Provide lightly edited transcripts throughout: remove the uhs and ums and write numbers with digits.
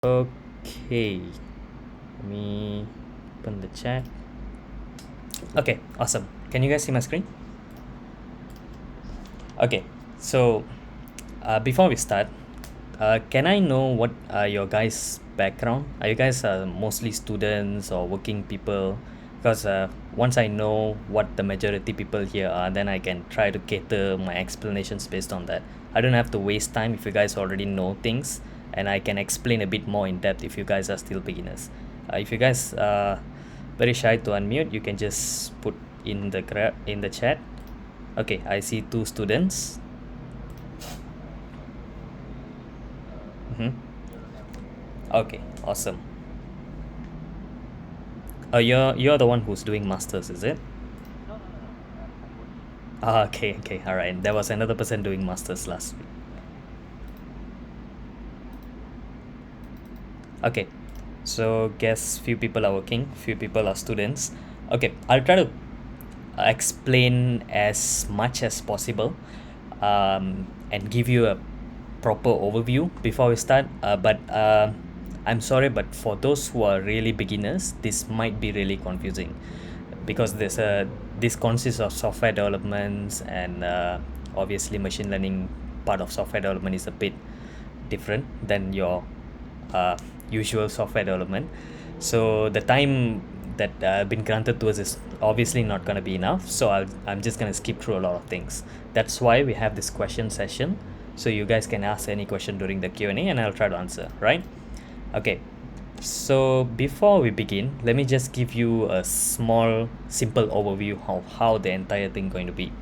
Okay, let me open the chat. Okay, awesome. Can you guys see my screen? Okay, so before we start, can I know what are your guys' background? Are you guys mostly students or working people? Because once I know what the majority people here are, then I can try to cater my explanations based on that. I don't have to waste time if you guys already know things, and I can explain a bit more in depth if you guys are still beginners. If you guys are very shy to unmute, you can just put in the chat. Okay, I see two students. Mm-hmm. Okay, awesome. You're the one who's doing masters, is it? Ah, okay, okay, all right. There was another person doing masters last week. Okay, so guess few people are working, few people are students. Okay, I'll try to explain as much as possible, and give you a proper overview before we start. But I'm sorry, but for those who are really beginners, this might be really confusing because this consists of software developments and obviously machine learning part of software development is a bit different than your uh, usual software development. So the time that been granted to us is obviously not going to be enough. So I'm just going to skip through a lot of things. That's why we have this question session. So you guys can ask any question during the Q&A and I'll try to answer, right? Okay. So before we begin, let me just give you a small, simple overview of how the entire thing going to be.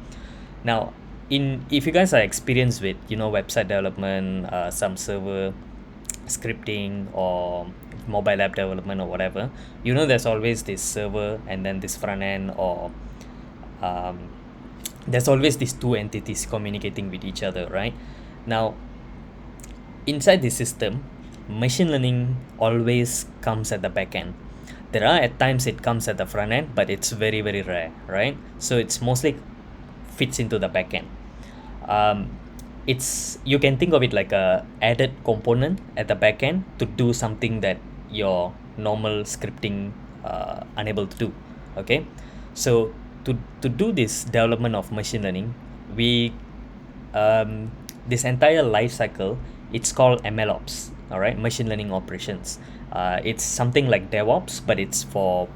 Now, in if you guys are experienced with website development, some server scripting or mobile app development or whatever, there's always this server and then this front end, or um, there's always these two entities communicating with each other, right? Now, inside the system, machine learning always comes at the back end. There are at times it comes at the front end, but it's very, very rare, right? So it's mostly fits into the back end. um, it's you can think of it like a added component at the back end to do something that your normal scripting unable to do. Okay, so to do this development of machine learning, we this entire life cycle, it's called MLOps. All right, machine learning operations. It's something like DevOps, but it's for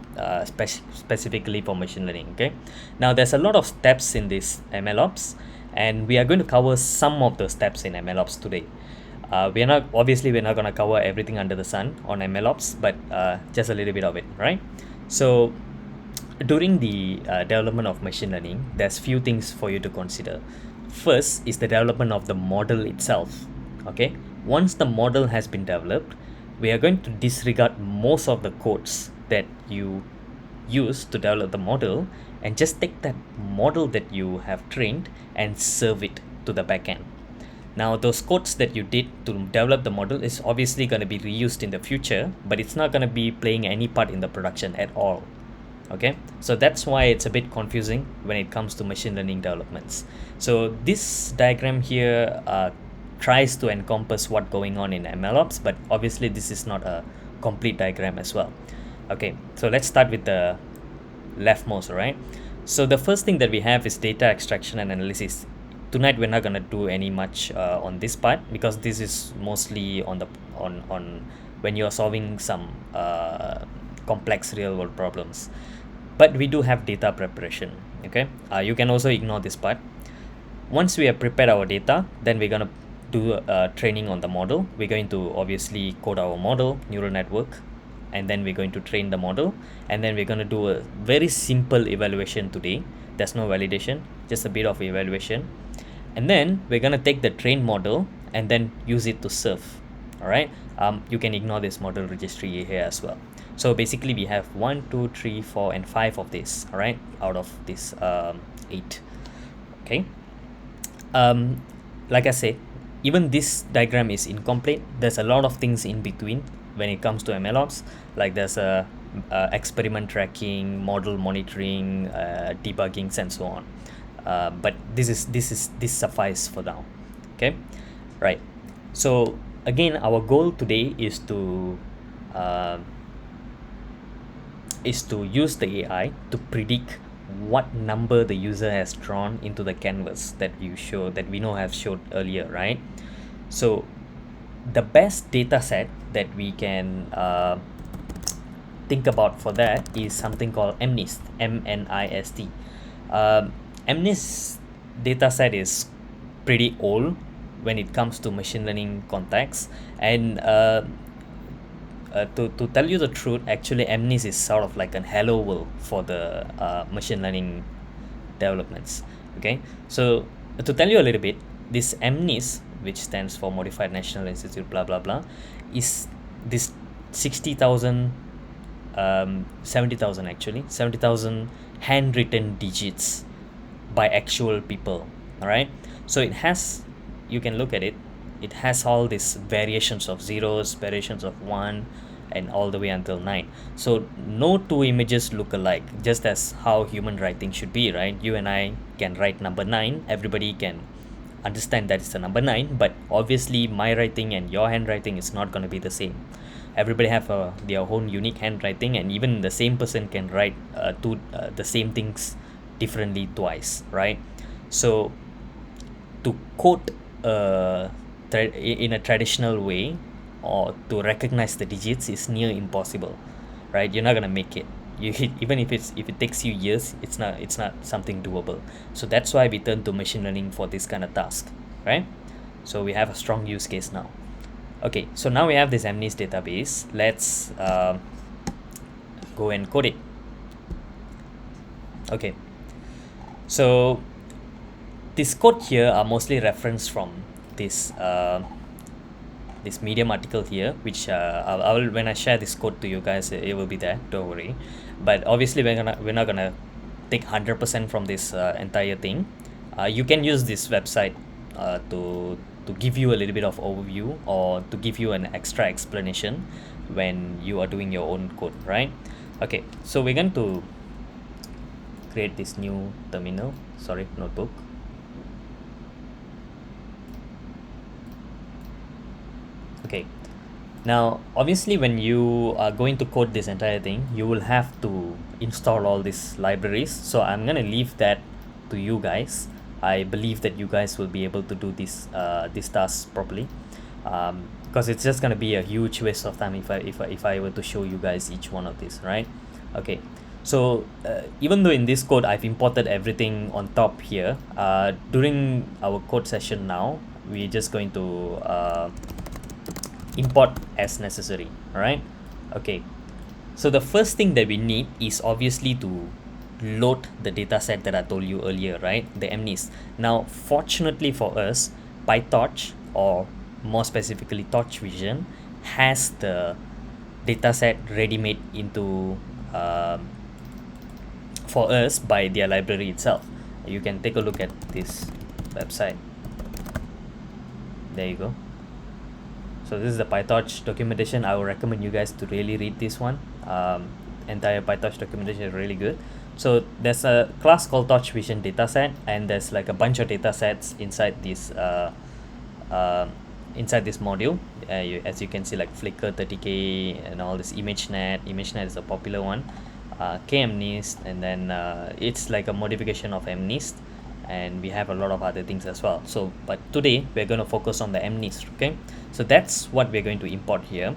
specifically for machine learning. Okay, now there's a lot of steps in this MLOps, and we are going to cover some of the steps in MLOps today. We're not going to cover everything under the sun on MLOps, but just a little bit of it, right? So during the development of machine learning, there's few things for you to consider. First is the development of the model itself. Okay, once the model has been developed, we are going to disregard most of the codes that you use to develop the model and just take that model that you have trained and serve it to the backend. Now, those codes that you did to develop the model is obviously going to be reused in the future, but it's not going to be playing any part in the production at all. Okay, so that's why it's a bit confusing when it comes to machine learning developments. So this diagram here tries to encompass what going on in MLOps, but obviously this is not a complete diagram as well. Okay, so let's start with the leftmost. Right, so the first thing that we have is data extraction and analysis. Tonight we're not going to do any much on this part because this is mostly on the on when you're solving some complex real world problems, but we do have data preparation. Okay, you can also ignore this part. Once we have prepared our data, then we're going to do training on the model. We're going to obviously code our model, neural network, and then we're going to train the model, and then we're going to do a very simple evaluation today. There's no validation, just a bit of evaluation, and then we're going to take the trained model and then use it to serve. All right, you can ignore this model registry here as well. So basically we have 1 2 3 4 and 5 of this, all right, out of this 8. Okay, like I said, even this diagram is incomplete. There's a lot of things in between when it comes to MLOps, like there's a experiment tracking, model monitoring, debugging, and so on. But this suffice for now. Okay, right. So again, our goal today uh, is to use the AI to predict what number the user has drawn into the canvas that we know have showed earlier, right? So the best data set that we can think about for that is something called MNIST, MNIST. MNIST data set is pretty old when it comes to machine learning context, and to tell you the truth, actually MNIST is sort of like an hello world for the machine learning developments. Okay, so to tell you a little bit, this MNIST, which stands for Modified National Institute, blah blah blah, is this 60,000 70,000, actually 70,000 handwritten digits by actual people. All right, so it has, you can look at it, it has all these variations of zeros, variations of one, and all the way until 9. So no two images look alike, just as how human writing should be, right? You and I can write number 9, everybody can understand that it's the number 9, but obviously my writing and your handwriting is not going to be the same. Everybody have their own unique handwriting, and even the same person can write the same things differently twice, right? So to quote in a traditional way, or to recognize the digits, is near impossible, right? You're not gonna make it. You hit, even if it takes you years, it's not something doable. So that's why we turn to machine learning for this kind of task, right? So we have a strong use case now. Okay, so now we have this MNIST database. Let's go and code it. Okay, so this code here are mostly referenced from this this Medium article here, which I will, when I share this code to you guys, it will be there, don't worry. But obviously we're not gonna take 100% from this entire thing. You can use this website to give you a little bit of overview, or to give you an extra explanation when you are doing your own code, right? Okay, so we're going to create this new terminal, sorry, notebook. Okay, now obviously when you are going to code this entire thing, you will have to install all these libraries, so I'm gonna leave that to you guys. I believe that you guys will be able to do this task properly, because it's just gonna be a huge waste of time if I were to show you guys each one of these, right? Okay, so even though in this code I've imported everything on top here, during our code session now, we're just going to import as necessary. All right, okay, so the first thing that we need is obviously to load the data set that I told you earlier, right? The MNIST. Now fortunately for us, PyTorch, or more specifically Torch Vision, has the data set ready-made into for us by their library itself. You can take a look at this website. There you go. So this is the PyTorch documentation. I would recommend you guys to really read this one. Entire PyTorch documentation is really good. So there's a class called Torch Vision dataset, and there's like a bunch of datasets inside this module. As you can see, like Flickr 30K and all this ImageNet. ImageNet is a popular one. KMNIST, and then it's like a modification of MNIST, and we have a lot of other things as well. So but today we're going to focus on the MNIST. Okay, so that's what we're going to import here.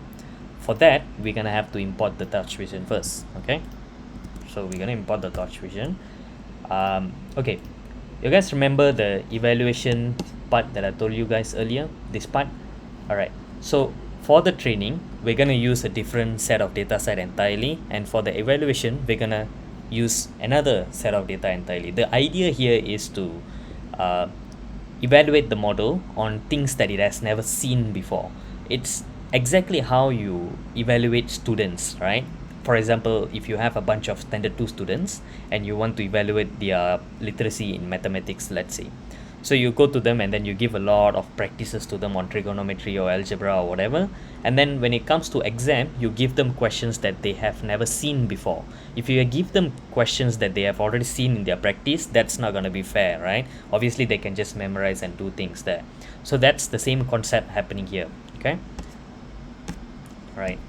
For that, we're going to have to import the Torch Vision first. Okay, so we're going to import the Torch Vision. Okay, you guys remember the evaluation part that I told you guys earlier, this part? All right, so for the training, we're going to use a different set of data set entirely, and for the evaluation, we're going to use another set of data entirely. The idea here is to evaluate the model on things that it has never seen before. It's exactly how you evaluate students, right? For example, if you have a bunch of standard 2 students and you want to evaluate their literacy in mathematics, let's say, so you go to them and then you give a lot of practices to them on trigonometry or algebra or whatever, and then when it comes to exam, you give them questions that they have never seen before. If you give them questions that they have already seen in their practice, that's not going to be fair, right? Obviously they can just memorize and do things there. So that's the same concept happening here. Okay, right.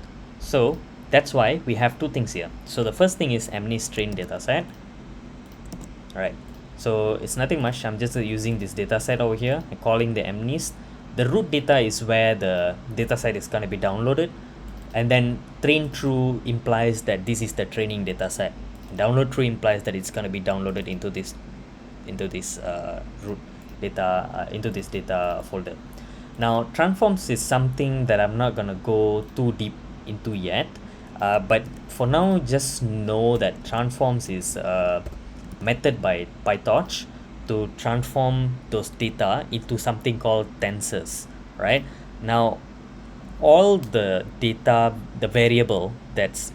So that's why we have two things here. So the first thing is MNIST train dataset. Right, so it's nothing much. I'm just using this dataset over here and calling the MNIST. The root data is where the dataset is going to be downloaded, and then train through implies that this is the training dataset. Download through implies that it's going to be downloaded into this root data, into this data folder. Now transforms is something that I'm not going to go too deep into yet, but for now just know that transforms is method by PyTorch to transform those data into something called tensors. Right now, all the data, the variable that's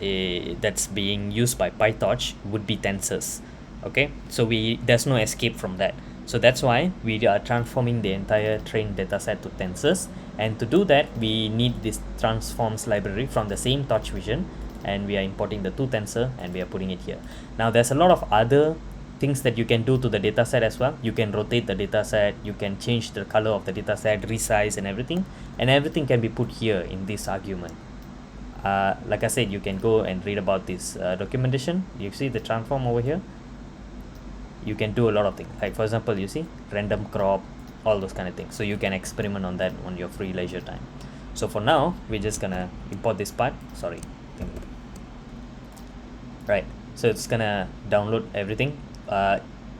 being used by PyTorch would be tensors. Okay, so there's no escape from that. So that's why we are transforming the entire trained dataset to tensors, and to do that we need this transforms library from the same Torch Vision, and we are importing the toTensor and we are putting it here. Now there's a lot of other things that you can do to the dataset as well. You can rotate the dataset, you can change the color of the dataset, resize and everything can be put here in this argument. Like I said, you can go and read about this documentation. You see the transform over here. You can do a lot of things, like for example, you see random crop, all those kind of things. So you can experiment on that on your free leisure time. So for now we're just gonna import this part. Right, so it's gonna download everything.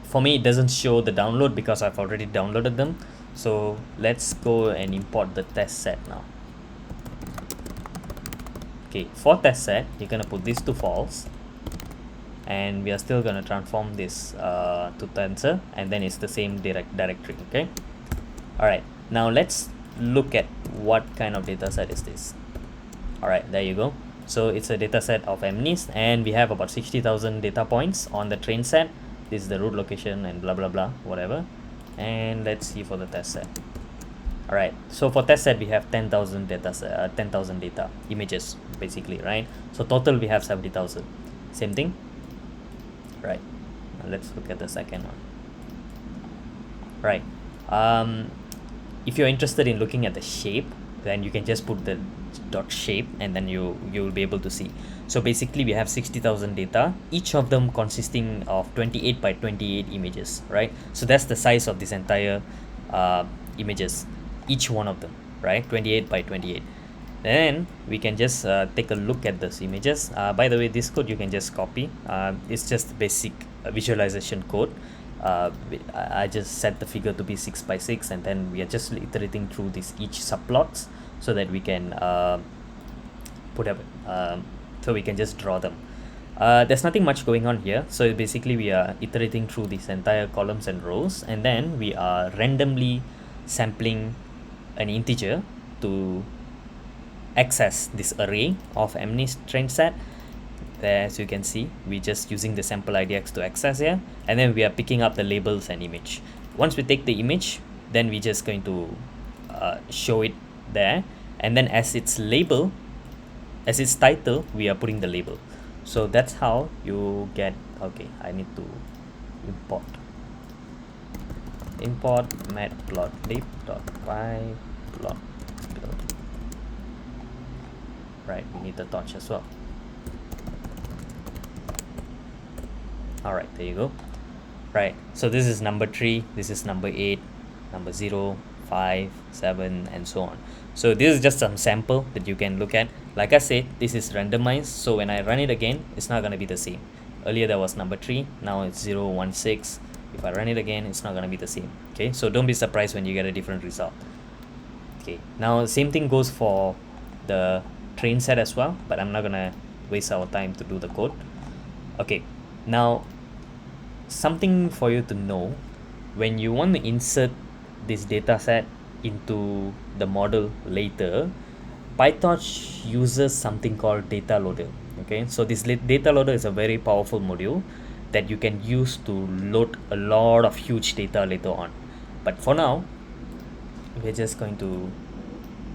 For me it doesn't show the download because I've already downloaded them. So let's go and import the test set now. Okay, for test set you're gonna put this to false, and we are still going to transform this to tensor, and then it's the same directory. Okay, all right, now let's look at what kind of data set is this. All right, there you go. So it's a data set of MNIST, and we have about 60,000 data points on the train set. This is the root location and blah blah blah whatever. And let's see for the test set. All right, so for test set we have 10,000 data 10,000 data images basically, right? So total we have 70,000. Same thing. Right, now let's look at the second one. Right, if you're interested in looking at the shape, then you can just put the dot shape, and then you will be able to see. So basically we have 60,000 data, each of them consisting of 28 by 28 images, right? So that's the size of this entire images, each one of them, right? 28 by 28. Then we can just take a look at these images. By the way, this code you can just copy. It's just basic visualization code. I just set the figure to be 6 by 6, and then we are just iterating through this each subplots so that we can put up so we can just draw them. There's nothing much going on here. So basically we are iterating through these entire columns and rows, and then we are randomly sampling an integer to access this array of MNIST train set. There, as you can see, we're just using the sample IDX to access here, and then we are picking up the labels and image. Once we take the image, then we're just going to show it there, and then as its label, as its title, we are putting the label. So that's how you get. Okay, I need to import matplotlib.py plot. Right, we need the torch as well. All right, there you go. Right, so this is number 3, this is number 8, number 0, 5, 7, and so on. So this is just some sample that you can look at. Like I said, this is randomized, so when I run it again, it's not going to be the same. Earlier there was number 3, now it's 0, 1, 6. If I run it again, it's not going to be the same. Okay, so don't be surprised when you get a different result. Okay, now same thing goes for the train set as well, but I'm not gonna waste our time to do the code. Okay, now something for you to know: when you want to insert this data set into the model later, PyTorch uses something called data loader. Okay, so this data loader is a very powerful module that you can use to load a lot of huge data later on. But for now, we're just going to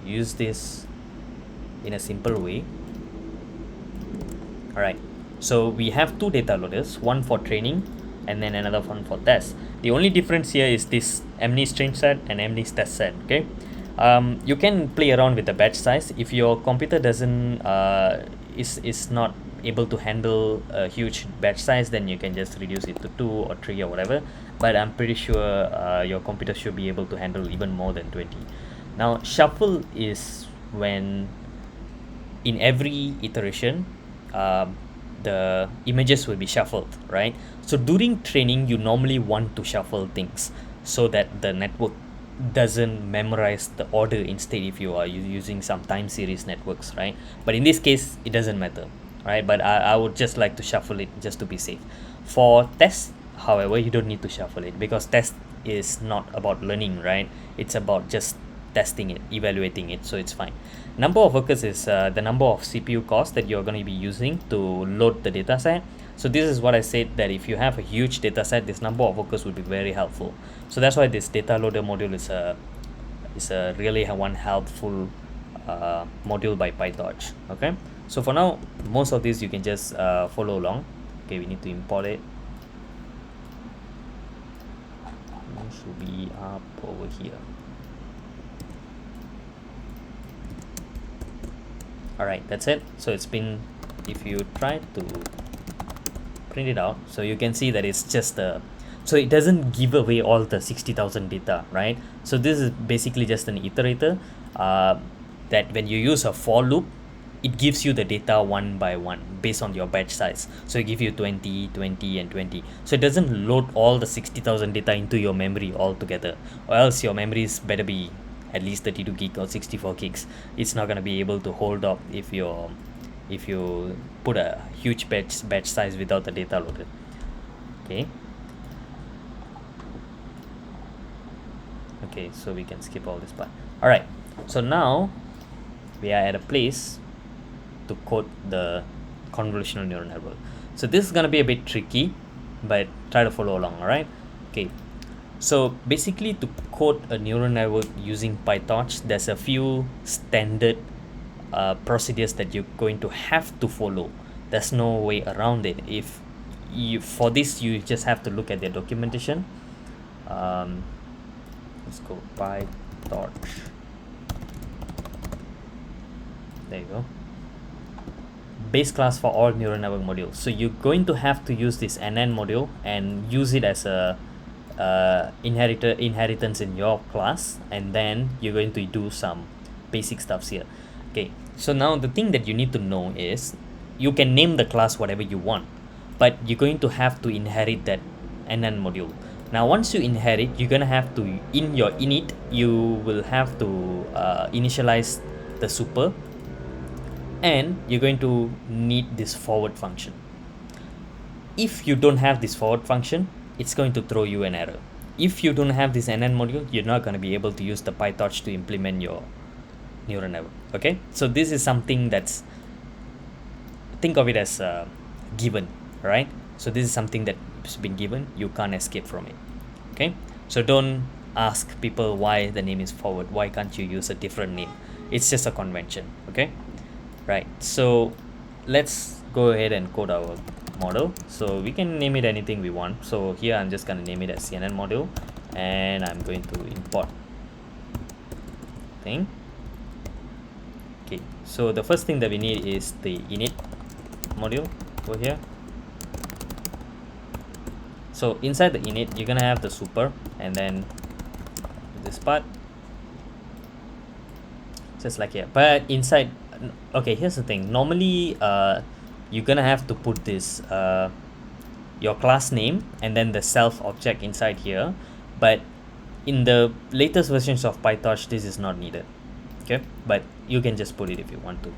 use this in a simple way. All right, so we have two data loaders, one for training and then another one for test. The only difference here is this MNIST train set and MNIST test set. Okay, You can play around with the batch size if your computer doesn't is not able to handle a huge batch size. Then you can just reduce it to 2 or 3 or whatever, but I'm pretty sure your computer should be able to handle even more than 20. Now shuffle is when in every iteration the images will be shuffled, right? So during training you normally want to shuffle things so that the network doesn't memorize the order instead if you are using some time series networks, right? But in this case it doesn't matter, right? But I would just like to shuffle it just to be safe. For test, however, you don't need to shuffle it because test is not about learning, right? It's about just testing it, evaluating it, so it's fine. Number of workers is the number of CPU cores that you're going to be using to load the data set. So this is what I said, that if you have a huge data set, this number of workers would be very helpful. So that's why this data loader module is a really one helpful module by PyTorch. Okay, so for now most of these you can just follow along. Okay, we need to import it. It should be up over here. Alright, that's it. So it's been, if you try to print it out, so you can see that it's just a, so it doesn't give away all the 60,000 data, right? So this is basically just an iterator that when you use a for loop, it gives you the data one by one based on your batch size. So it gives you 20, 20 and 20. So it doesn't load all the 60,000 data into your memory altogether, or else your memories better be at least 32 gig or 64 gigs. It's not going to be able to hold up if you put a huge batch size without the data loaded. Okay, so we can skip all this part. All right, so now we are at a place to code the convolutional neural network. So this is going to be a bit tricky, but try to follow along. All right, okay. So basically, to code a neural network using PyTorch, there's a few standard procedures that you're going to have to follow. There's no way around it. If you, for this, you just have to look at their documentation. Let's go PyTorch. There you go. Base class for all neural network modules. So you're going to have to use this NN module and use it as a inheritance in your class, and then you're going to do some basic stuffs here. Okay, so now the thing that you need to know is you can name the class whatever you want, but you're going to have to inherit that NN module. Now once you inherit, you're gonna have to, in your init, you will have to initialize the super, and you're going to need this forward function. If you don't have this forward function, it's going to throw you an error. If you don't have this NN module, you're not going to be able to use the PyTorch to implement your neural network. Okay, so this is something that's, think of it as given, right? So this is something that's been given, you can't escape from it. Okay, so don't ask people why the name is forward, why can't you use a different name? It's just a convention. Okay, right, so let's go ahead and code our model. So we can name it anything we want. So here I'm just going to name it as CNN module, and I'm going to import thing. Okay, so the first thing that we need is the init module over here. So inside the init, you're gonna have the super, and then this part, just like here. But inside, okay, here's the thing. Normally you're gonna have to put this your class name and then the self object inside here, but in the latest versions of PyTorch this is not needed. Okay, but you can just put it if you want to.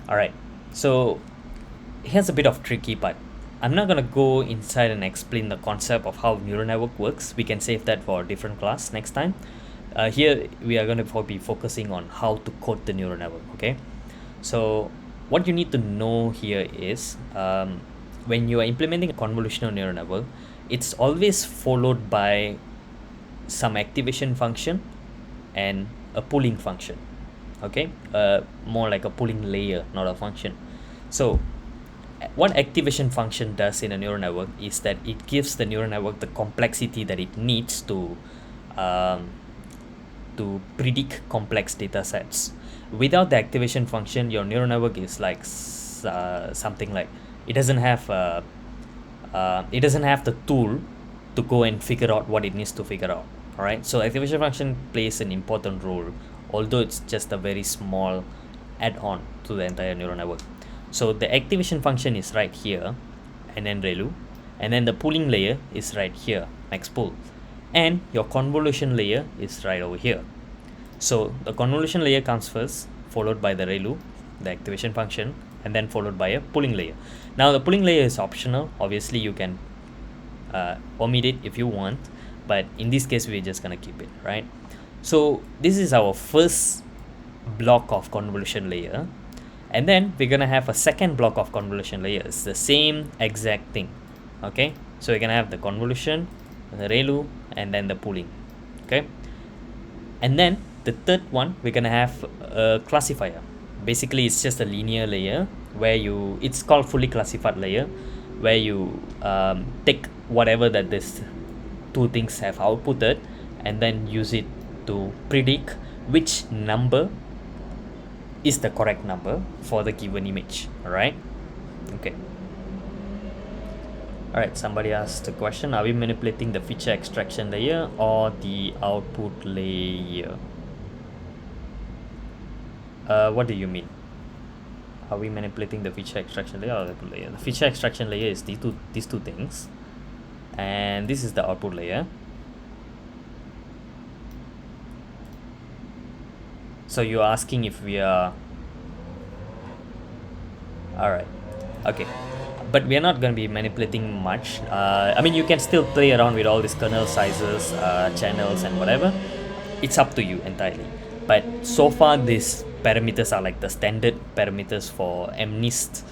All right, so here's a bit of tricky part. I'm not gonna go inside and explain the concept of how neural network works. We can save that for a different class next time. Here we are going to be focusing on how to code the neural network. Okay, so what you need to know here is when you are implementing a convolutional neural network, it's always followed by some activation function and a pooling function. Okay, more like a pooling layer, not a function. So what activation function does in a neural network is that it gives the neural network the complexity that it needs to to predict complex data sets. Without the activation function, your neural network is like something like it doesn't have it doesn't have the tool to go and figure out what it needs to figure out. All right, so activation function plays an important role, although it's just a very small add-on to the entire neural network. So the activation function is right here, and then ReLU, and then the pooling layer is right here, max pool, and your convolution layer is right over here. So the convolution layer comes first, followed by the ReLU, the activation function, and then followed by a pooling layer. Now the pooling layer is optional. Obviously you can omit it if you want, but in this case we're just gonna keep it, right? So this is our first block of convolution layer, and then we're gonna have a second block of convolution layers, the same exact thing. Okay, so we're gonna have the convolution, the ReLU, and then the pooling. Okay, and then the third one we're gonna have a classifier. Basically it's just a linear layer where it's called fully classified layer, where you take whatever that this two things have outputted and then use it to predict which number is the correct number for the given image. All right, okay. All right, somebody asked a question: are we manipulating the feature extraction layer or the output layer? What do you mean? Are we manipulating the feature extraction layer or the output layer? The feature extraction layer is these two things, and this is the output layer. So you're asking if we are... all right, okay, but we are not going to be manipulating much. I mean, you can still play around with all these kernel sizes, channels and whatever. It's up to you entirely, but so far these parameters are like the standard parameters for MNIST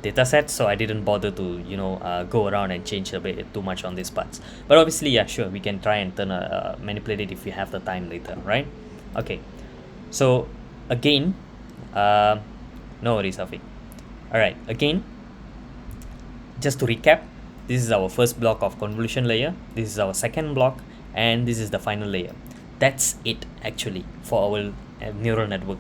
datasets, so I didn't bother to go around and change a bit too much on these parts. But obviously, yeah, sure, we can try and manipulate it if we have the time later, right? Okay, so again, no worries, Afiq. All right, again, just to recap, this is our first block of convolution layer, this is our second block, and this is the final layer. That's it actually for our neural network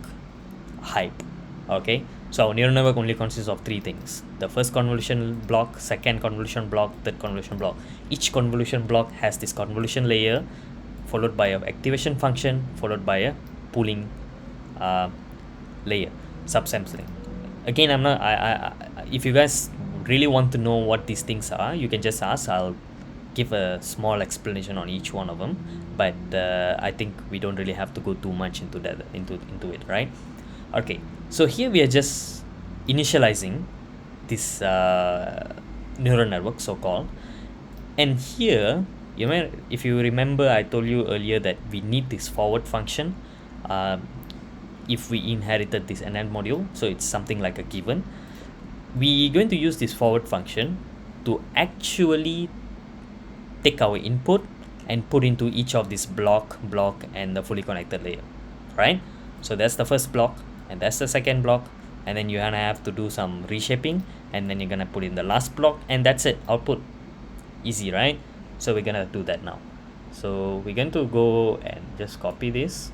hype. Okay, so our neural network only consists of three things: the first convolution block, second convolution block, third convolution block. Each convolution block has this convolution layer followed by an activation function followed by a pooling layer, subsampling. Again, I'm not I if you guys really want to know what these things are, you can just ask. I'll give a small explanation on each one of them, but I think we don't really have to go too much into that into it, right? Okay, so here we are just initializing this neural network, so called, and here if you remember, I told you earlier that we need this forward function if we inherited this NN module, so it's something like a given. We're going to use this forward function to actually take our input and put into each of this block and the fully connected layer, right? So that's the first block and that's the second block, and then you're gonna have to do some reshaping, and then you're gonna put in the last block, and that's it, output. Easy, right? So we're gonna do that now. So we're going to go and just copy this.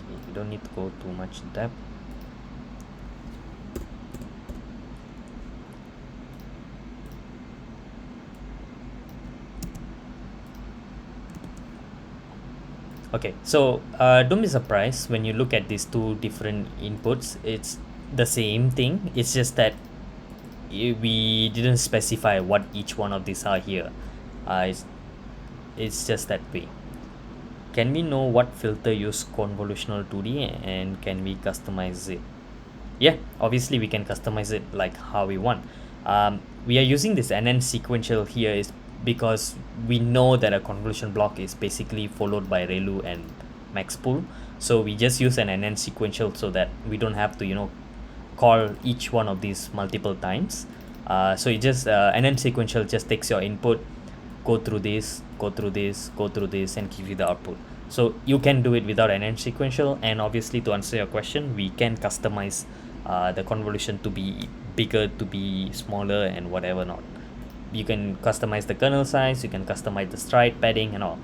Okay, you don't need to go too much depth. Okay, so don't be surprised when you look at these two different inputs. It's the same thing, it's just that we didn't specify what each one of these are here. It's just that way. Can we know what filter use convolutional 2D, and can we customize it? Yeah, obviously we can customize it like how we want. We are using this NN sequential here is because we know that a convolution block is basically followed by ReLU and max pool, so we just use an NN sequential so that we don't have to call each one of these multiple times. So it just NN sequential just takes your input, go through this, go through this, go through this, and give you the output. So you can do it without NN sequential, and obviously to answer your question, we can customize the convolution to be bigger, to be smaller, and whatever not. you can customize the kernel size, you can customize the stride padding and all.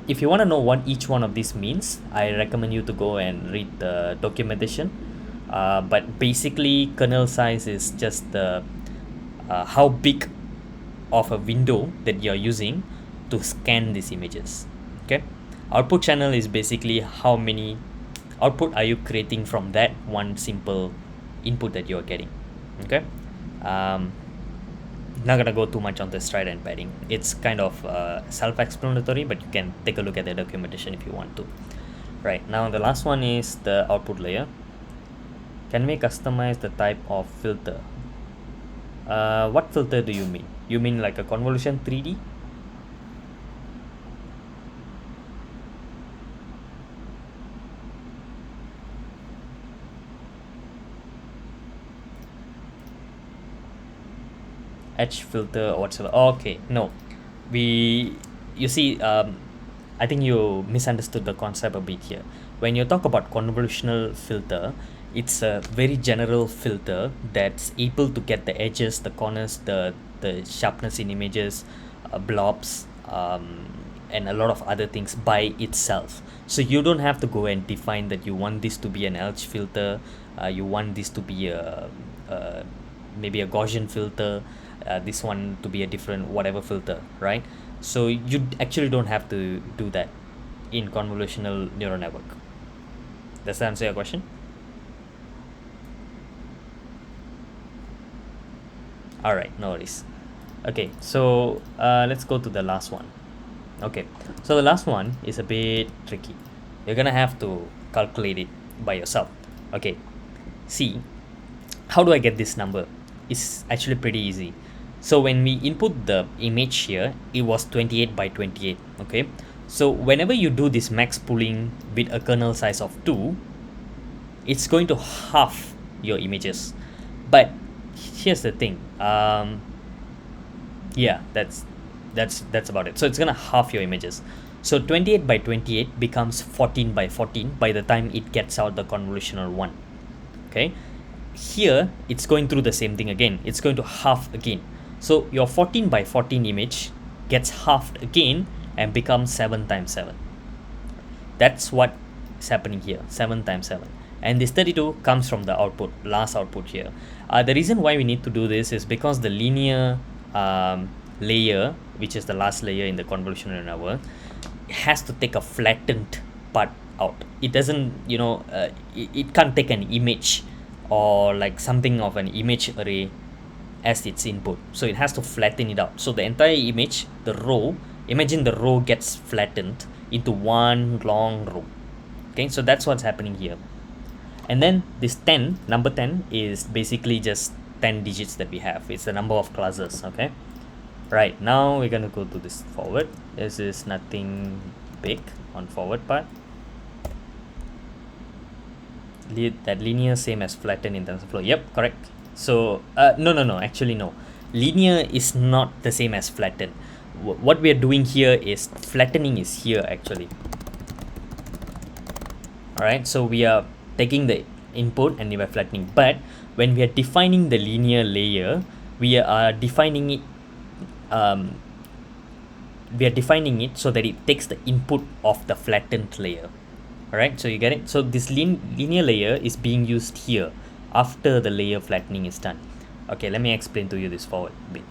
If you want to know what each one of these means, I recommend you to go and read the documentation. But basically, kernel size is just the how big of a window that you're using to scan these images. Okay, output channel is basically how many output are you creating from that one simple input that you're getting. Okay, um, not gonna go too much on the stride and padding. It's kind of self-explanatory, but you can take a look at the documentation if you want to. Right, now the last one is the output layer. Can we customize the type of filter? What filter do you mean? You mean like a convolution 3D? Edge filter or whatsoever. Okay, no. You see, I think you misunderstood the concept a bit here. When you talk about convolutional filter, it's a very general filter that's able to get the edges, the corners, the sharpness in images, blobs, and a lot of other things by itself. So you don't have to go and define that you want this to be an edge filter, you want this to be a maybe a Gaussian filter, this one to be a different whatever filter, right? So you actually don't have to do that in convolutional neural network. Does that answer your question? All right, no worries. Okay, so let's go to the last one. Okay, so the last one is a bit tricky. You're gonna have to calculate it by yourself. Okay, see, how do I get this number? It's actually pretty easy. So when we input the image here, it was 28 by 28. Okay, so whenever you do this max pooling with a kernel size of 2, it's going to half your images. But here's the thing, yeah, that's about it. So it's gonna half your images. So 28 by 28 becomes 14 by 14 by the time it gets out the convolutional one. Okay, here it's going through the same thing again. It's going to half again. So your 14 by 14 image gets halved again and becomes 7 times 7. That's what is happening here, 7 times 7. And this 32 comes from the output, last output here. The reason why we need to do this is because the linear layer, which is the last layer in the convolutional network, has to take a flattened part out. It doesn't, it can't take an image or like something of an image array as its input. So it has to flatten it out. So the entire image, the row, imagine the row gets flattened into one long row. Okay, so that's what's happening here. And then this 10, number 10 is basically just 10 digits that we have. It's the number of classes. Okay, right, now we're going to go to this forward. This is nothing big on forward part. That linear same as flatten in TensorFlow. Yep, correct. So no, actually no, linear is not the same as flatten. What we are doing here is flattening is here actually. All right, so we are taking the input and we are flattening, but when we are defining the linear layer, we are defining it so that it takes the input of the flattened layer. All right, so you get it. So this linear layer is being used here after the layer flattening is done. Okay, let me explain to you this forward bit.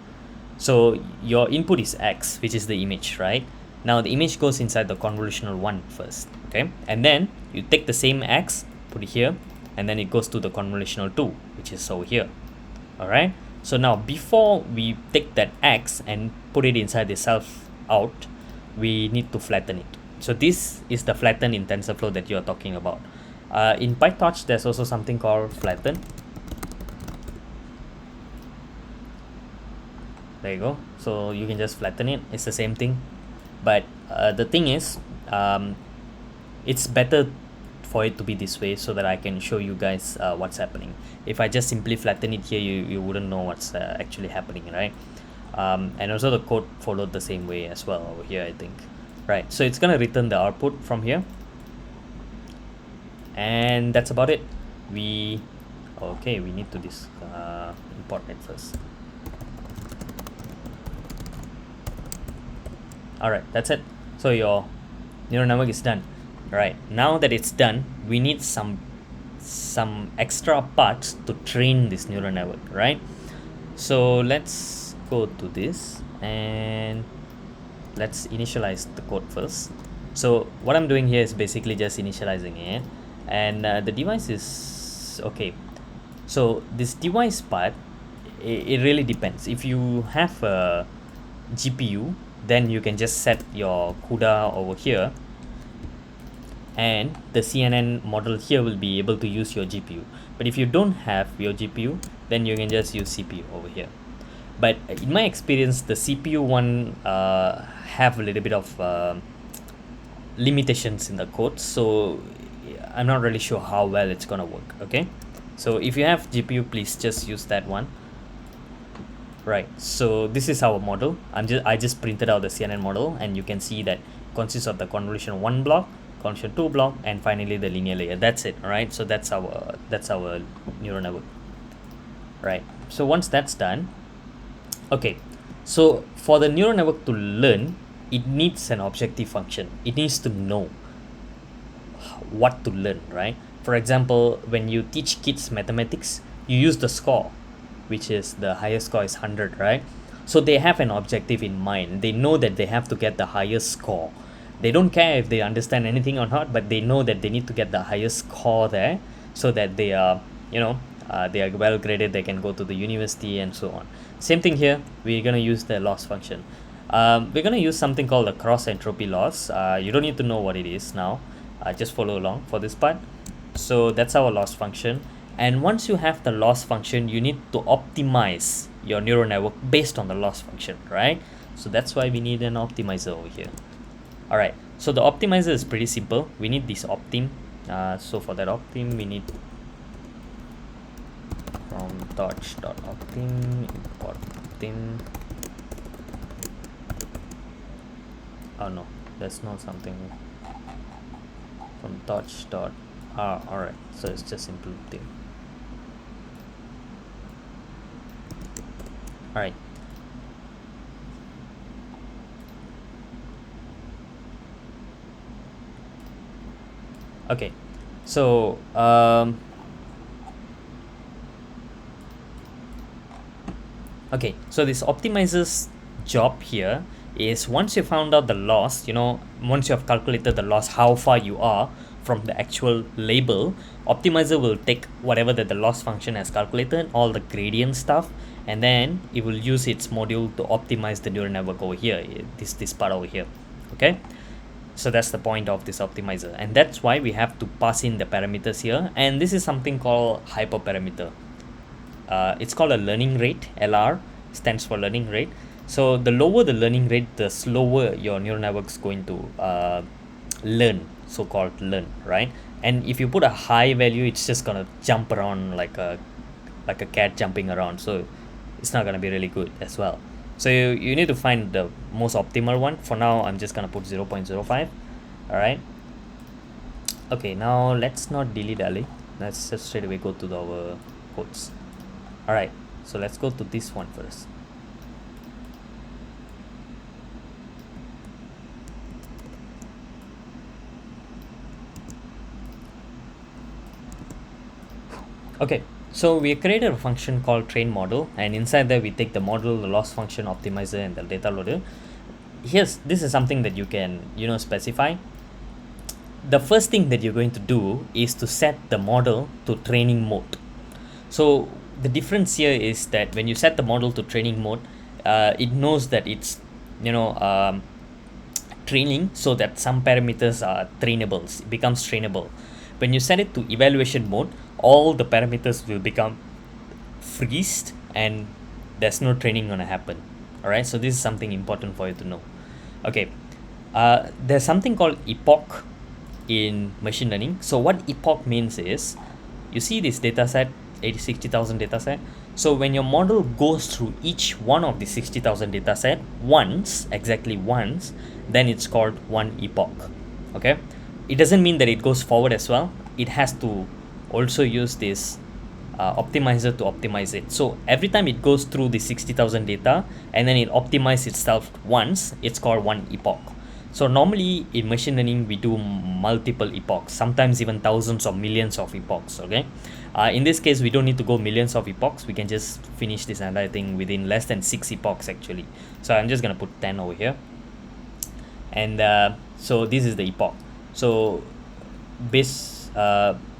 So your input is X, which is the image, right? Now the image goes inside the convolutional one first, okay? And then you take the same X, put it here, and then it goes to the convolutional 2, which is over here. All right, so now before we take that X and put it inside the self out, we need to flatten it. So this is the flatten in TensorFlow that you're talking about. In PyTorch, there's also something called flatten. There you go. So you can just flatten it. It's the same thing. But the thing is, it's better for it to be this way so that I can show you guys what's happening. If I just simply flatten it here, you wouldn't know what's actually happening, right? And also the code followed the same way as well over here, I think. Right, so it's gonna return the output from here, and that's about it. We need to import it first. All right, that's it. So your neural network is done. All right, now that it's done, we need some extra parts to train this neural network, right? So let's go to this and let's initialize the code first. So what I'm doing here is basically just initializing it, and the device is okay. So this device part, it really depends. If you have a GPU, then you can just set your CUDA over here, and the CNN model here will be able to use your GPU. But if you don't have your GPU, then you can just use CPU over here. But in my experience, the CPU one have a little bit of limitations in the code, so I'm not really sure how well it's gonna work. Okay, so if you have GPU, please just use that one. Right, so this is our model. I just printed out the CNN model, and you can see that consists of the convolution 1 block, convolution 2 block, and finally the linear layer. That's it. All right, so that's our neural network. Right, so once that's done, okay, so for the neural network to learn, it needs an objective function. It needs to know what to learn, right? For example, when you teach kids mathematics, you use the score, which is the highest score is 100, right? So they have an objective in mind. They know that they have to get the highest score. They don't care if they understand anything or not, but they know that they need to get the highest score there, so that they are, they are well graded, they can go to the university and so on. Same thing here, we're going to use the loss function. We're going to use something called the cross entropy loss. You don't need to know what it is now. Just follow along for this part. So that's our loss function. And once you have the loss function, you need to optimize your neural network based on the loss function, right? So that's why we need an optimizer over here. All right, so the optimizer is pretty simple. We need this optim. So for that optim, we need from torch.optim import optim. Oh no, that's not something from torch dot. All right, so it's just simple thing. All right, okay, so okay, so this optimizer's job here is, once you found out the loss, once you have calculated the loss, how far you are from the actual label, optimizer will take whatever that the loss function has calculated, all the gradient stuff, and then it will use its module to optimize the neural network over here, this part over here. Okay, so that's the point of this optimizer, and that's why we have to pass in the parameters here. And this is something called hyperparameter. It's called a learning rate. LR stands for learning rate. So the lower the learning rate, the slower your neural network is going to learn, so-called learn, right? And if you put a high value, it's just gonna jump around like a cat jumping around, so it's not gonna be really good as well. So you need to find the most optimal one. For now, I'm just gonna put 0.05. All right, okay, now let's not dilly-dally, let's just straight away go to our codes. All right, so let's go to this one first. Okay, so we created a function called train model, and inside there we take the model, the loss function, optimizer, and the data loader. Here's, this is something that you can specify. The first thing that you're going to do is to set the model to training mode. So the difference here is that when you set the model to training mode, it knows that it's training, so that some parameters are trainable, it becomes trainable. When you set it to evaluation mode, all the parameters will become freezed and there's no training gonna happen. All right, so this is something important for you to know. Okay, there's something called epoch in machine learning. So what epoch means is, you see this data set, 60,000 data set. So when your model goes through each one of the 60,000 data set exactly once, then it's called one epoch. Okay, it doesn't mean that it goes forward as well. It has to also use this optimizer to optimize it. So every time it goes through the 60,000 data and then it optimizes itself once, it's called one epoch. So normally in machine learning, we do multiple epochs, sometimes even thousands or millions of epochs. Okay, in this case, we don't need to go millions of epochs. We can just finish this entire thing within less than 6 epochs actually. So I'm just gonna put 10 over here, and so this is the epoch. So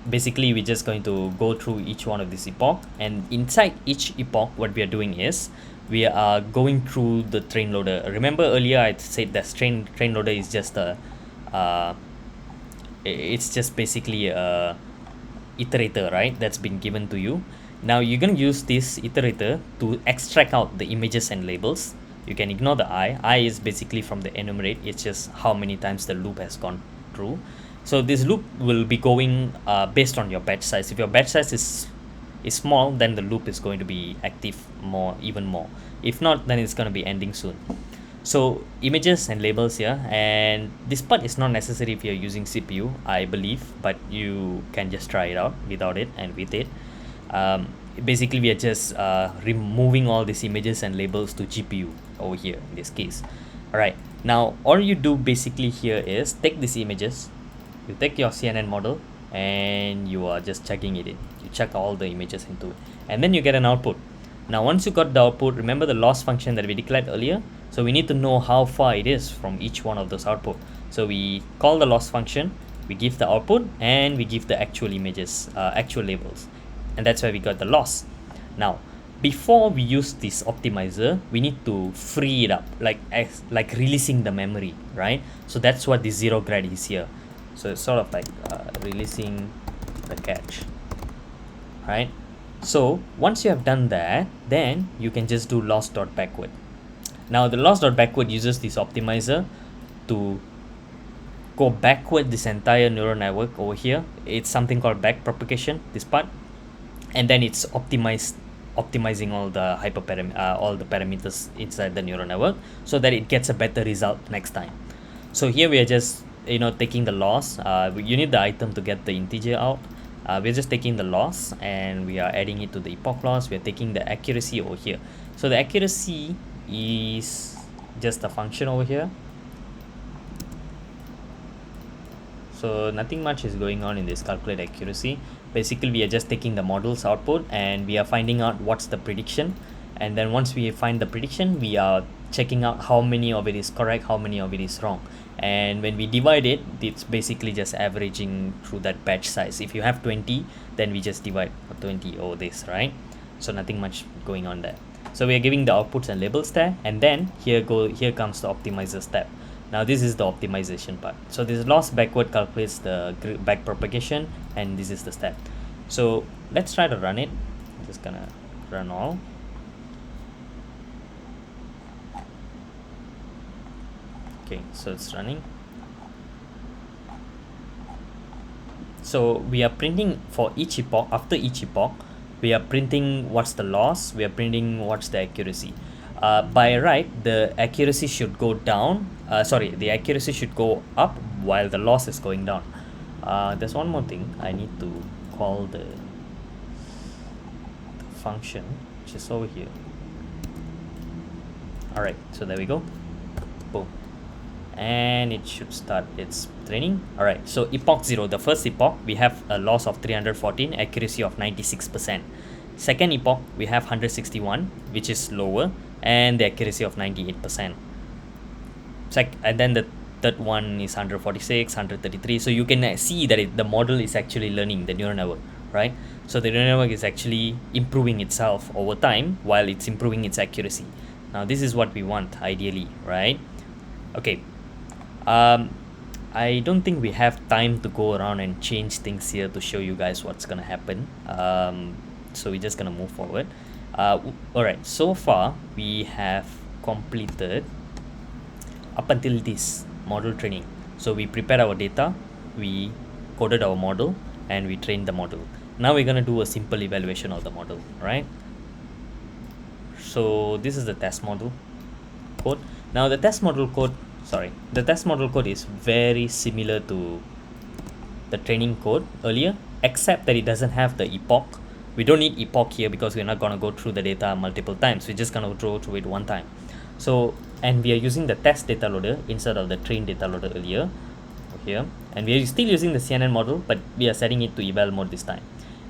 basically we're just going to go through each one of this epoch, and inside each epoch what we are doing is we are going through the train loader. Remember earlier I said that train loader is just a it's just basically a iterator, right, that's been given to you. Now you're going to use this iterator to extract out the images and labels. You can ignore the I is basically from the enumerate. It's just how many times the loop has gone through. So this loop will be going based on your batch size. If your batch size is small, then the loop is going to be active even more. If not, then it's going to be ending soon. So images and labels here, and this part is not necessary if you're using CPU, I believe, but you can just try it out without it and with it. Basically we are just removing all these images and labels to GPU over here in this case. All right, now all you do basically here is take these images, you take your CNN model, and you are just checking it in. You check all the images into it, and then you get an output. Now once you got the output, remember the loss function that we declared earlier? So we need to know how far it is from each one of those output. So we call the loss function, we give the output, and we give the actual images, actual labels, and that's why we got the loss. Now before we use this optimizer, we need to free it up, like releasing the memory, right? So that's what the zero grad is here. So it's sort of like releasing the cache, right? So once you have done that, then you can just do loss.backward. Now the loss.backward uses this optimizer to go backward this entire neural network over here. It's something called back propagation, this part, and then it's optimizing all the all the parameters inside the neural network so that it gets a better result next time. So here we are just taking the loss. You need the item to get the integer out. We're just taking the loss and we are adding it to the epoch loss. We're taking the accuracy over here. So the accuracy is just a function over here. So nothing much is going on in this calculate accuracy. Basically we are just taking the model's output and we are finding out what's the prediction, and then once we find the prediction, we are checking out how many of it is correct, how many of it is wrong. And when we divide it, it's basically just averaging through that batch size. If you have 20, then we just divide 20 over this, right? So nothing much going on there. So we are giving the outputs and labels there, and then here comes the optimizer step. Now this is the optimization part. So this loss backward calculates the back propagation, and this is the step. So let's try to run it. I'm just gonna run all. Okay, so it's running. So we are printing for each epoch. After each epoch, we are printing what's the loss, we are printing what's the accuracy. By right, the accuracy should go down. The accuracy should go up while the loss is going down. There's one more thing. I need to call the function, which is over here. All right, so there we go. Boom. And it should start its training. All right, so epoch 0, the first epoch, we have a loss of 314, accuracy of 96%. Second epoch, we have 161, which is lower, and the accuracy of 98%. And then the third one is 146, 133. So you can see that the model is actually learning, the neural network, right? So the neural network is actually improving itself over time while it's improving its accuracy. Now this is what we want ideally, right? Okay. I don't think we have time to go around and change things here to show you guys what's gonna happen. So we're just gonna move forward. Alright, so far we have completed up until this model training. So we prepared our data, we coded our model, and we trained the model. Now we're gonna do a simple evaluation of the model, right? So this is the test model code. Now the test model code is very similar to the training code earlier, except that it doesn't have the epoch, We don't need epoch here because we're not going to go through the data multiple times. We're just going to go through it one time. So, and we are using the test data loader instead of the train data loader earlier here, and we are still using the CNN model, but we are setting it to eval mode this time.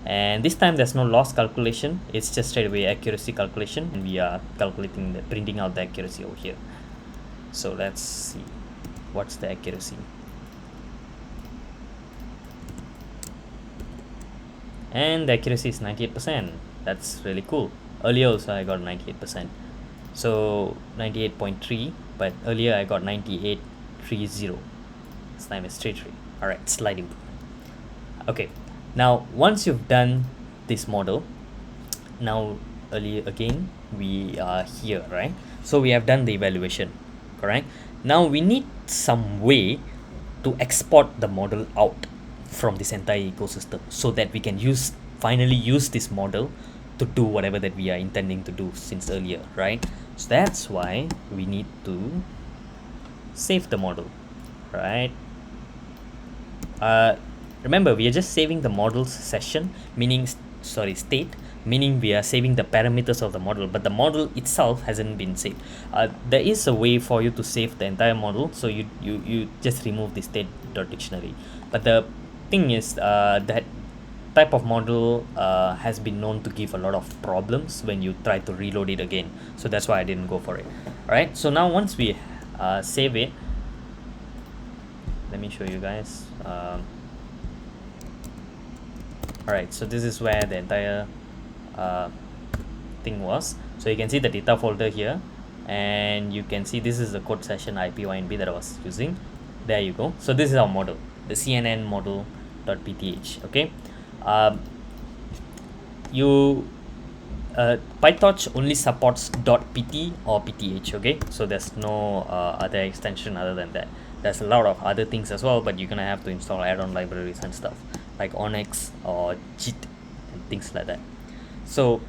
And this time there's no loss calculation, it's just straight away accuracy calculation, and we are calculating the printing out the accuracy over here. So let's see what's the accuracy. And the accuracy is 98%. That's really cool. Earlier also I got 98%. So 98.3, but earlier I got 98.30. This time is 3.3. Alright, slight improvement. Okay, now once you've done this model, now earlier again we are here, right? So we have done the evaluation, correct? Now we need some way to export the model out from this entire ecosystem so that we can finally use this model to do whatever that we are intending to do since earlier, right? So that's why we need to save the model, right? Remember, we are just saving the model's session, meaning state, meaning we are saving the parameters of the model, but the model itself hasn't been saved. There is a way for you to save the entire model, so you just remove the state.dictionary. But the thing is, that type of model has been known to give a lot of problems when you try to reload it again. So that's why I didn't go for it. Alright, so now once we save it, let me show you guys. Alright, so this is where the entire thing was. So you can see the data folder here, and you can see this is the code session IPYNB that I was using. There you go. So this is our model, the CNN model.pth. Okay, PyTorch only supports .pt or pth. Okay, so there's no other extension other than that. There's a lot of other things as well, but you're gonna have to install add-on libraries and stuff like Onyx or JIT and things like that. So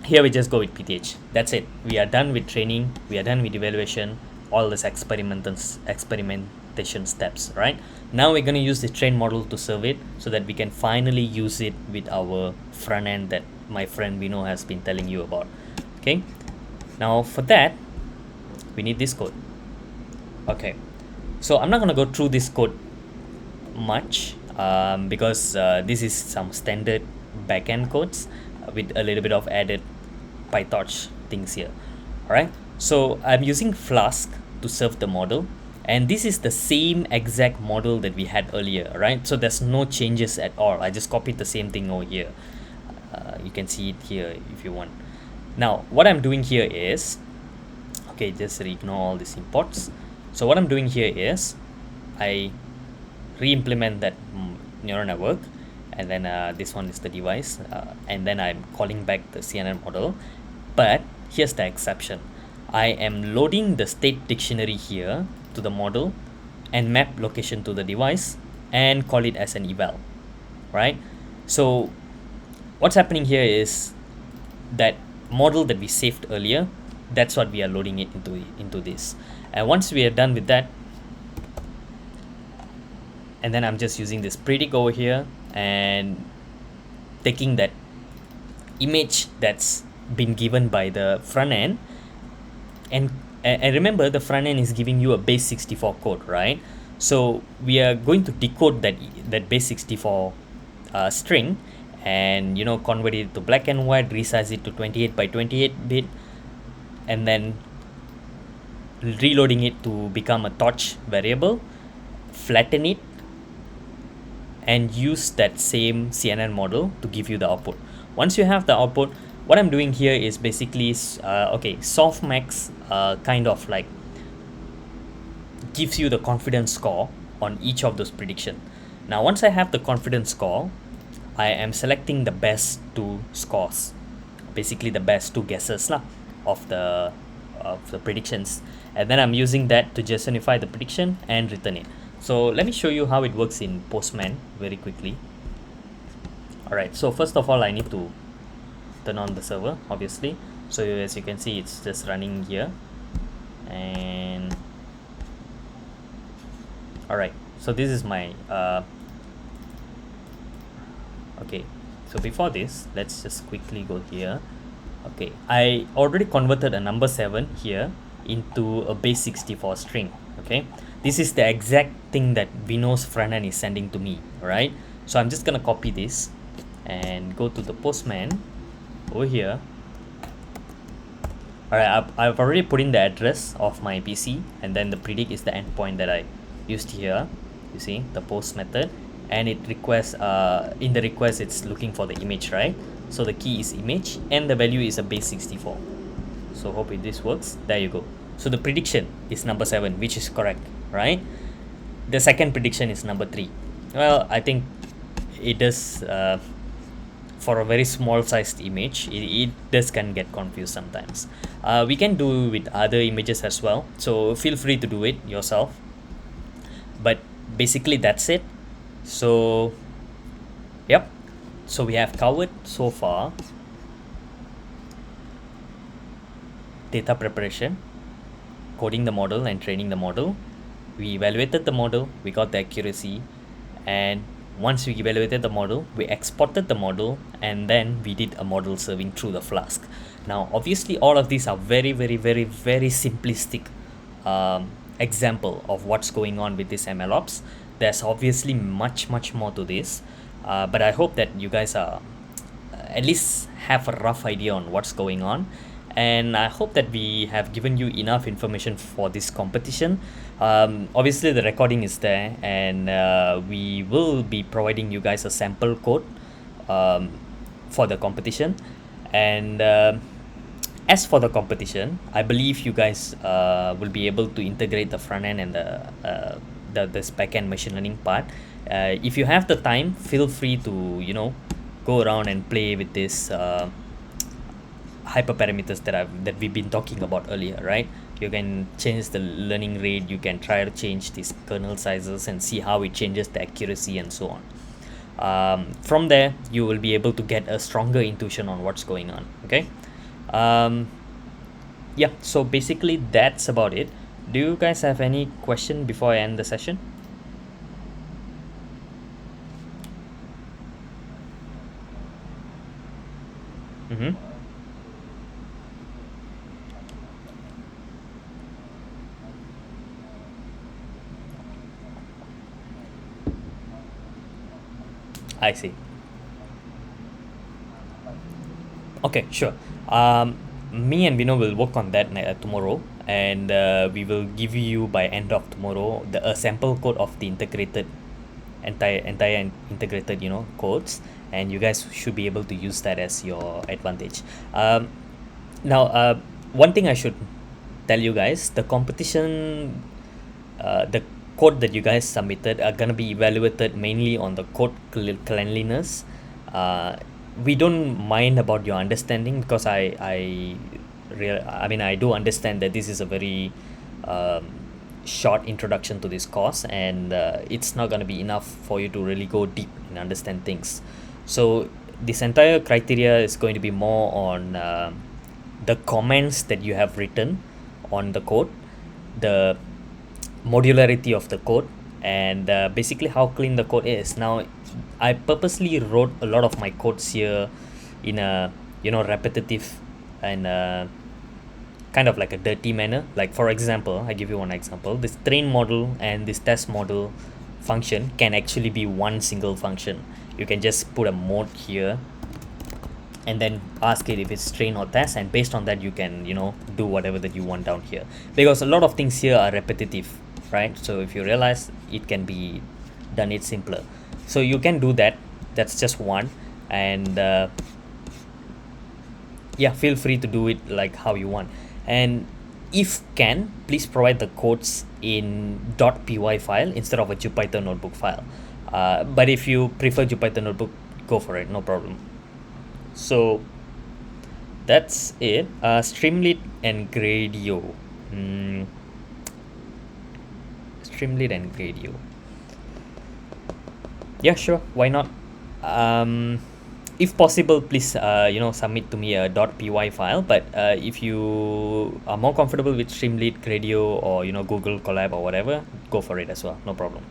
here we just go with pth. That's it. We are done with training, we are done with evaluation, all this experimentation steps. Right now we're going to use the train model to serve it so that we can finally use it with our front end that my friend Vino has been telling you about. Okay, now for that we need this code. Okay, so I'm not going to go through this code much because this is some standard backend codes with a little bit of added PyTorch things here. Alright, so I'm using Flask to serve the model, and this is the same exact model that we had earlier, right? So there's no changes at all. I just copied the same thing over here. You can see it here if you want. Now what I'm doing here is, okay, just ignore all these imports. So what I'm doing here is I re-implement that neural network, and then this one is the device, and then I'm calling back the CNN model. But here's the exception. I am loading the state dictionary here to the model and map location to the device and call it as an eval, right? So what's happening here is that model that we saved earlier, that's what we are loading it into this. And once we are done with that, and then I'm just using this predict over here and taking that image that's been given by the front end, and remember the front end is giving you a base 64 code, right? So we are going to decode that base 64 string and convert it to black and white, resize it to 28 by 28 bit, and then reloading it to become a torch variable, flatten it, and use that same CNN model to give you the output. Once you have the output, what I'm doing here is basically softmax kind of like gives you the confidence score on each of those prediction. Now once I have the confidence score, I am selecting the best two scores, basically the best two guesses of the predictions, and then I'm using that to justify the prediction and return it. So let me show you how it works in Postman very quickly. Alright, so first of all I need to turn on the server, obviously. So as you can see, it's just running here. And alright, so this is my okay, So before this, let's just quickly go here. Okay, I already converted a number 7 here into a base 64 string. Okay, this is the exact thing that Vino's front end is sending to me. All right, so I'm just gonna copy this and go to the postman over here. All right, I've already put in the address of my PC, and then the predict is the endpoint that I used here. You see the post method, and it requests in the request it's looking for the image, right? So the key is image, and the value is a base 64. So hope this works. There you go. So the prediction is number 7, which is correct, right? The second prediction is number 3. Well, I think it does for a very small sized image, it does can get confused sometimes. We can do with other images as well, so feel free to do it yourself, but basically that's it. So yep, so we have covered so far data preparation, coding the model and training the model. We evaluated the model, we got the accuracy, and once we evaluated the model, we exported the model, and then we did a model serving through the Flask. Now, obviously, all of these are very, very, very, very simplistic example of what's going on with this MLOps. There's obviously much, much more to this, but I hope that you guys are at least have a rough idea on what's going on, and I hope that we have given you enough information for this competition. Obviously the recording is there, and we will be providing you guys a sample code um, for the competition. And as for the competition, I believe you guys will be able to integrate the front end and the back end machine learning part. If you have the time, feel free to go around and play with this hyperparameters that we've been talking about earlier, right? You can change the learning rate, you can try to change these kernel sizes and see how it changes the accuracy and so on. From there, you will be able to get a stronger intuition on what's going on. Okay. Yeah, so basically that's about it. Do you guys have any question before I end the session? Mm-hmm. I see. Okay, sure. Me and Vino will work on that tomorrow, and we will give you by end of tomorrow a sample code of the entire integrated codes, and you guys should be able to use that as your advantage. Now, one thing I should tell you guys: the competition, the code that you guys submitted are gonna be evaluated mainly on the code cleanliness. We don't mind about your understanding, because I mean, I do understand that this is a very short introduction to this course, and it's not going to be enough for you to really go deep and understand things. So this entire criteria is going to be more on the comments that you have written on the code, the modularity of the code, and basically how clean the code is. Now, I purposely wrote a lot of my codes here in a repetitive and kind of like a dirty manner. Like, for example, I give you one example: this train model and this test model function can actually be one single function. You can just put a mode here and then ask it if it's train or test, and based on that you can do whatever that you want down here, because a lot of things here are repetitive, right? So if you realize, it can be done it simpler. So you can do that. That's just one. And yeah, feel free to do it like how you want. And if can, please provide the codes in .py file instead of a Jupyter notebook file. But if you prefer Jupyter notebook, go for it, no problem. So that's it. Streamlit and Gradio. Streamlit and Gradio. Yeah, sure, why not? If possible, please submit to me a .py file. But if you are more comfortable with Streamlit, Gradio, or Google Colab or whatever, go for it as well, no problem.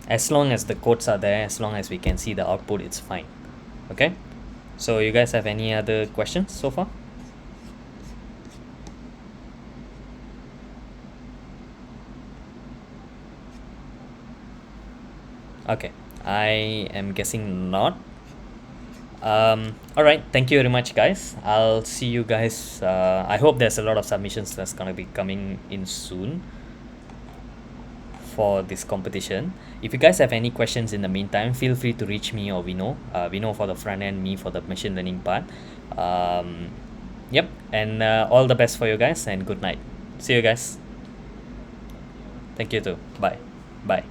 As long as the codes are there, as long as we can see the output, it's fine. Okay, so you guys have any other questions so far? Okay, I am guessing not. All right, thank you very much, guys. I'll see you guys. I hope there's a lot of submissions that's gonna be coming in soon for this competition. If you guys have any questions in the meantime, feel free to reach me or Vino. Vino for the front end, me for the machine learning part. Um, yep, and all the best for you guys, and good night. See you guys. Thank you too. Bye. Bye.